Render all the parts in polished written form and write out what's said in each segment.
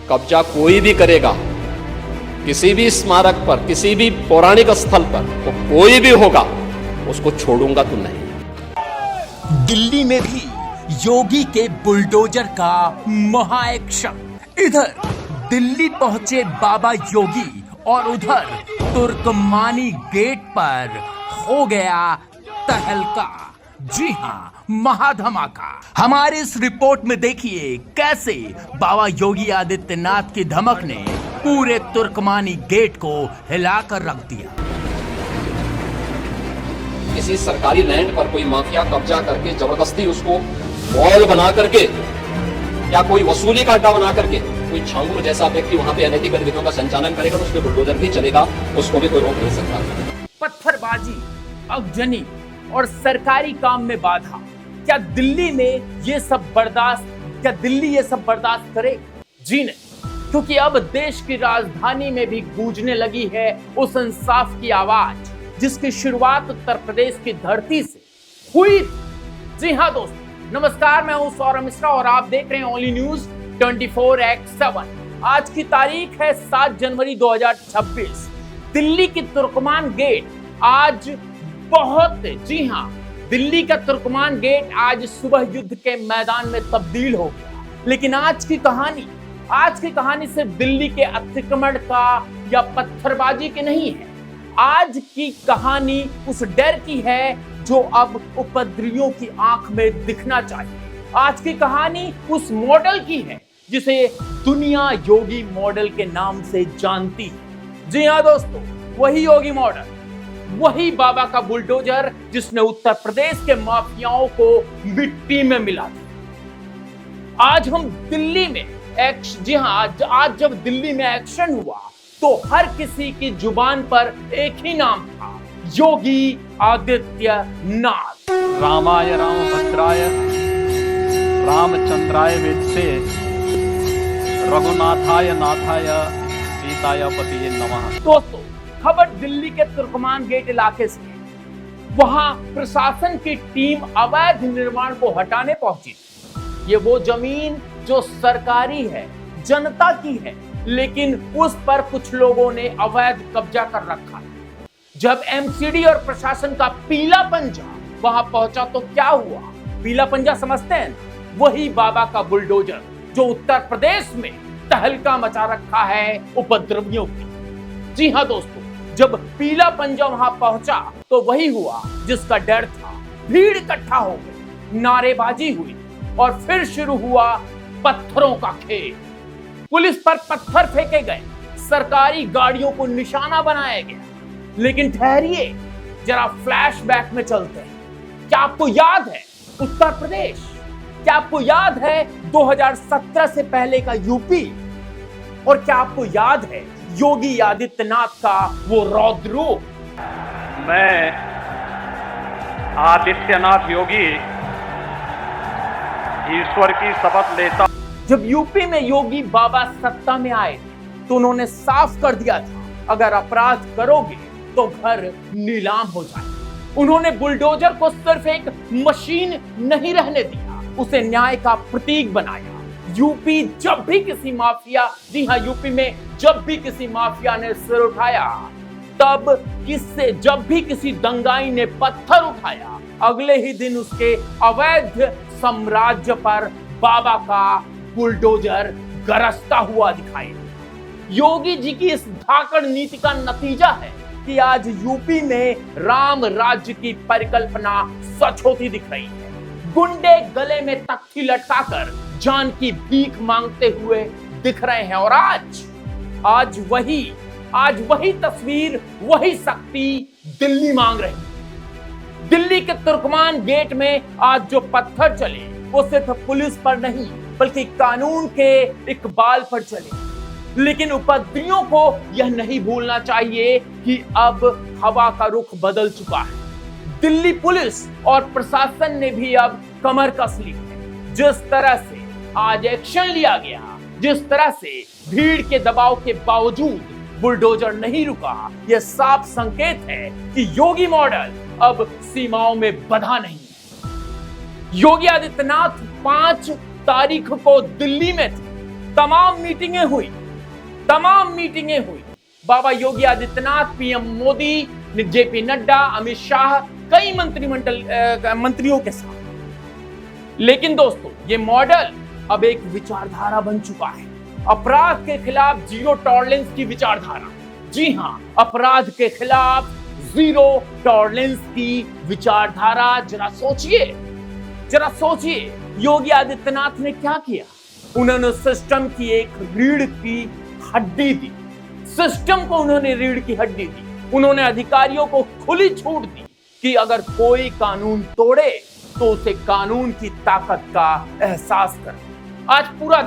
कब्जा कोई भी करेगा किसी भी स्मारक पर, किसी भी पौराणिक स्थल पर, तो कोई भी होगा उसको छोड़ूंगा तो नहीं। दिल्ली में भी योगी के बुलडोजर का महाएक्शन। इधर दिल्ली पहुंचे बाबा योगी और उधर तुर्कमानी गेट पर हो गया तहलका। जी हां, महाधमाका। हमारे इस रिपोर्ट में देखिए कैसे बाबा योगी आदित्यनाथ की धमक ने पूरे तुर्कमानी गेट को हिलाकर रख दिया। किसी सरकारी लैंड पर कोई माफिया कब्जा करके जबरदस्ती उसको मॉल बना करके या कोई वसूली का अड्डा बना करके कोई छांगुर जैसा व्यक्ति वहां पे अनैतिक गतिविधियों का संचालन करेगा तो उसके बुलडोजर भी चलेगा, उसको भी कोई रोक नहीं सकता। पत्थरबाजी, आगजनी और सरकारी काम में बाधा, क्या दिल्ली में ये सब बर्दाश्त करे? जी नहीं, क्योंकि अब देश की राजधानी में भी गूंजने लगी है उस इंसाफ की आवाज जिसकी शुरुआत उत्तर प्रदेश की धरती से हुई। जी हां दोस्तों, नमस्कार, मैं हूं सौरभ मिश्रा और आप देख रहे हैं ओनली न्यूज 24x7। आज की तारीख है 7 जनवरी 2026। दिल्ली की तुर्कमान गेट आज जी हां, दिल्ली का तुर्कमान गेट आज सुबह युद्ध के मैदान में तब्दील हो गया। लेकिन आज की कहानी सिर्फ दिल्ली के अतिक्रमण का या पत्थरबाजी की नहीं है। आज की कहानी उस डर की है जो अब उपद्रवियों की आंख में दिखना चाहिए। आज की कहानी उस मॉडल की है जिसे दुनिया योगी मॉडल के नाम से जानती है। जी हां दोस्तों, वही योगी मॉडल, वही बाबा का बुलडोजर जिसने उत्तर प्रदेश के माफियाओं को मिट्टी में मिला दिया। आज हम दिल्ली में आज जब दिल्ली में एक्शन हुआ तो हर किसी की जुबान पर एक ही नाम था, योगी आदित्यनाथ। रामाय रामभद्राय रामचंद्राय वेदसे रघुनाथाय नाथाय सीताय पतिये नमः। दोस्तों, खबर दिल्ली के तुर्कमान गेट इलाके से। वहां प्रशासन की टीम अवैध निर्माण को हटाने पहुंची। ये वो जमीन जो सरकारी है, जनता की है, लेकिन उस पर कुछ लोगों ने अवैध कब्जा कर रखा है। जब एमसीडी और प्रशासन का पीला पंजा वहां पहुंचा तो क्या हुआ? पीला पंजा समझते हैं ना? वही बाबा का बुलडोजर जो उत्तर प्रदेश में तहलका मचा रखा है उपद्रवियों की। जी हां दोस्तों, जब पीला पंजा वहां पहुंचा तो वही हुआ जिसका डर था। भीड़ इकट्ठा हो गई, नारेबाजी हुई और फिर शुरू हुआ पत्थरों का खेल। पुलिस पर पत्थर फेंके गए, सरकारी गाड़ियों को निशाना बनाया गया। लेकिन ठहरिए, जरा फ्लैशबैक में चलते हैं। क्या आपको याद है उत्तर प्रदेश? क्या आपको याद है 2017 से पहले का यूपी? और क्या आपको याद है योगी आदित्यनाथ का वो रौद्र रूप? मैं आदित्यनाथ योगी ईश्वर की शपथ लेता। जब यूपी में योगी बाबा सत्ता में आए तो उन्होंने साफ कर दिया था, अगर अपराध करोगे तो घर नीलाम हो जाए। उन्होंने बुलडोजर को सिर्फ एक मशीन नहीं रहने दिया, उसे न्याय का प्रतीक बनाया। यूपी में जब भी किसी माफिया ने सिर उठाया, जब भी किसी दंगाई ने पत्थर उठाया, अगले ही दिन उसके अवैध साम्राज्य पर बाबा का बुलडोजर गरजता हुआ दिखाई। योगी जी की इस धाकड़ नीति का नतीजा है कि आज यूपी में राम राज्य की परिकल्पना सच होती दिख रही है। गुंडे गले में तख्ती लटकाकर जान की भीख मांगते हुए दिख रहे हैं और आज वही तस्वीर, वही शक्ति दिल्ली मांग रही है। दिल्ली के तुर्कमान गेट में आज जो पत्थर चले वो सिर्फ पुलिस पर नहीं बल्कि कानून के इकबाल पर चले। लेकिन उपद्रवियों को यह नहीं भूलना चाहिए कि अब हवा का रुख बदल चुका है। दिल्ली पुलिस और प्रशासन ने भी अब कमर कस ली है। जिस तरह से आज एक्शन लिया गया, जिस तरह से भीड़ के दबाव के बावजूद बुलडोजर नहीं रुका, यह साफ संकेत है कि योगी मॉडल अब सीमाओं में बंधा नहीं है। योगी आदित्यनाथ 5 तारीख को दिल्ली में थे तमाम मीटिंगें हुई। बाबा योगी आदित्यनाथ, पीएम मोदी, जेपी नड्डा, अमित शाह, कई मंत्रियों के साथ। लेकिन दोस्तों, ये मॉडल अब एक विचारधारा बन चुका है। अपराध के खिलाफ जीरो टॉलरेंस की विचारधारा। जी हां, अपराध के खिलाफ जीरो टॉलरेंस की विचारधारा। जरा सोचिए योगी आदित्यनाथ ने क्या किया। उन्होंने सिस्टम की एक रीढ़ की हड्डी दी। सिस्टम को उन्होंने रीढ़ की हड्डी दी। उन्होंने अधिकारियों को खुली छूट दी कि अगर कोई कानून तोड़े तो उसे कानून की ताकत का एहसास करे। आज पूरा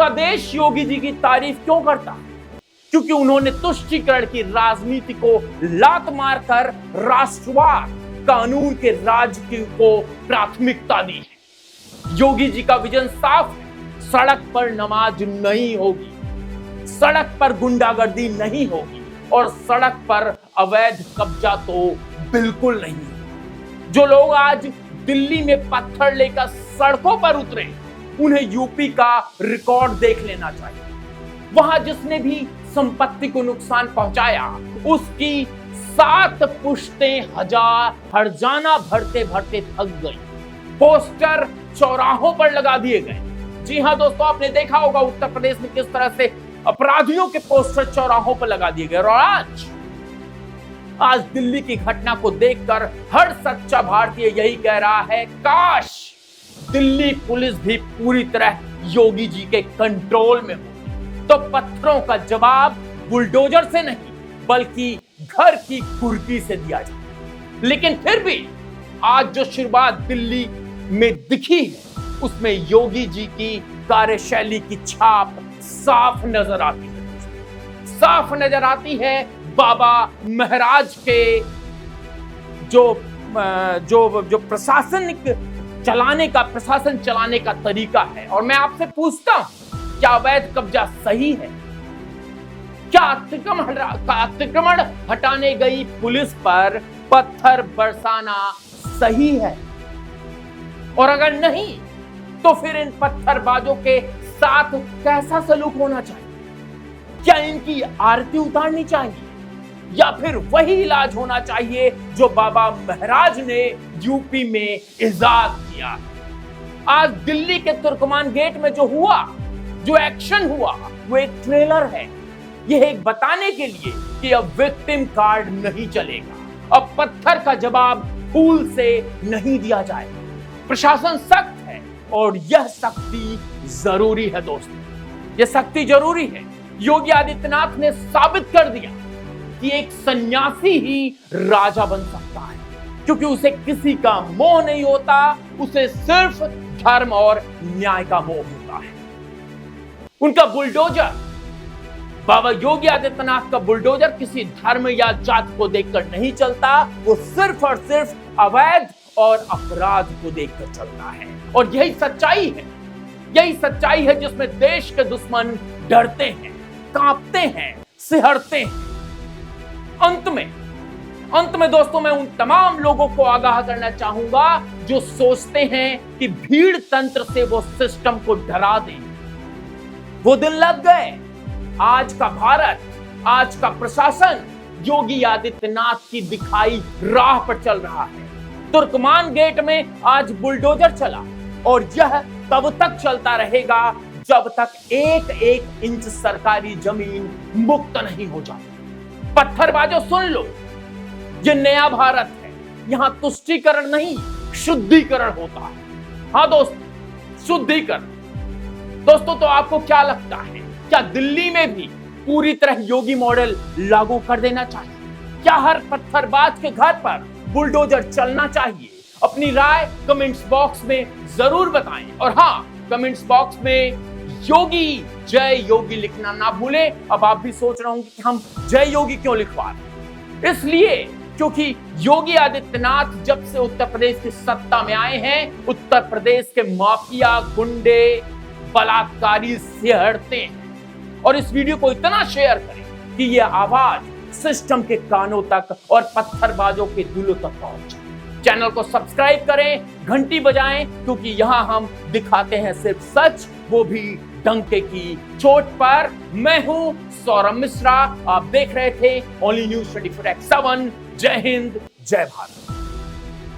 देश योगी जी की तारीफ क्यों करता है? क्योंकि उन्होंने तुष्टीकरण की राजनीति को लात मारकर राष्ट्रवाद, कानून के राज को प्राथमिकता दी है। योगी जी का विजन साफ है। सड़क पर नमाज नहीं होगी, सड़क पर गुंडागर्दी नहीं होगी और सड़क पर अवैध कब्जा तो बिल्कुल नहीं होगा। जो लोग आज दिल्ली में पत्थर लेकर सड़कों पर उतरे, उन्हें यूपी का रिकॉर्ड देख लेना चाहिए। वहां जिसने भी संपत्ति को नुकसान पहुंचाया, उसकी 7 पुश्तें हर्जाना भरते भरते थक गई। पोस्टर चौराहों पर लगा दिए गए। जी हां दोस्तों, आपने देखा होगा उत्तर प्रदेश में किस तरह से अपराधियों के पोस्टर चौराहों पर लगा दिए गए। और आज दिल्ली की घटना को देखकर हर सच्चा भारतीय यही कह रहा है, काश दिल्ली पुलिस भी पूरी तरह योगी जी के कंट्रोल में होती, तो पत्थरों का जवाब बुलडोजर से नहीं बल्कि घर की कुर्की से दिया जाए। लेकिन फिर भी आज जो शुरुआत दिल्ली में दिखी है, उसमें योगी जी की कार्यशैली की छाप साफ नजर आती है। बाबा महाराज के जो प्रशासन चलाने का तरीका है। और मैं आपसे पूछता हूं, क्या अवैध कब्जा सही है? क्या अतिक्रमण हटाने गई पुलिस पर पत्थर बरसाना सही है? और अगर नहीं, तो फिर इन पत्थरबाजों के साथ कैसा सलूक होना चाहिए? क्या इनकी आरती उतारनी चाहिए या फिर वही इलाज होना चाहिए जो बाबा महाराज ने यूपी में इजाद किया? आज दिल्ली के तुर्कमान गेट में जो एक्शन हुआ, वो एक ट्रेलर है। यह एक बताने के लिए कि अब विक्टिम कार्ड नहीं चलेगा, अब पत्थर का जवाब फूल से नहीं दिया जाएगा। प्रशासन सख्त है और यह सख्ती जरूरी है दोस्तों, यह सख्ती जरूरी है। योगी आदित्यनाथ ने साबित कर दिया कि एक सन्यासी ही राजा बन सकता है, क्योंकि उसे किसी का मोह नहीं होता, उसे सिर्फ धर्म और न्याय का मोह होता है। उनका बुलडोजर, बाबा योगी आदित्यनाथ का बुलडोजर किसी धर्म या जाति को देखकर नहीं चलता, वो सिर्फ और सिर्फ अवैध और अपराध को देखकर चलता है। और यही सच्चाई है जिसमें देश के दुश्मन डरते हैं, कांपते हैं, सिहरते हैं। अंत में दोस्तों, मैं उन तमाम लोगों को आगाह करना चाहूंगा जो सोचते हैं कि भीड़ तंत्र से वो सिस्टम को डरा दें। वो दिन लग गए। आज का भारत, आज का प्रशासन योगी आदित्यनाथ की दिखाई राह पर चल रहा है। तुर्कमान गेट में आज बुलडोजर चला और यह तब तक चलता रहेगा जब तक एक इंच सरकारी जमीन मुक्त नहीं हो जाती। पत्थरबाजों सुन लो, ये नया भारत है। यहां तुष्टीकरण नहीं, शुद्धिकरण होता है। हाँ दोस्तों, शुद्धिकरण। दोस्तों, तो आपको क्या लगता है, क्या दिल्ली में भी पूरी तरह योगी मॉडल लागू कर देना चाहिए? क्या हर पत्थरबाज के घर पर बुलडोजर चलना चाहिए? अपनी राय कमेंट्स बॉक्स में जरूर बताएं। और हाँ, कमेंट्स बॉक्स में योगी, जय योगी लिखना ना भूलें। अब आप भी सोच रहे होंगे कि हम जय योगी क्यों लिखवा रहे? इसलिए क्योंकि योगी आदित्यनाथ जब से उत्तर प्रदेश की सत्ता में आए हैं, उत्तर प्रदेश के माफिया, गुंडे, बलात्कारी सिहरते हैं। और इस वीडियो को इतना शेयर करें कि यह आवाज सिस्टम के कानों तक और पत्थरबाजों के दिलों तक पहुंचे। चैनल को सब्सक्राइब करें, घंटी बजाएं, क्योंकि यहां हम दिखाते हैं सिर्फ सच वो भी डंके की चोट पर। मैं हूं सौरभ मिश्रा, आप देख रहे थे ओनली न्यूज 24x7। जय हिंद, जय भारत।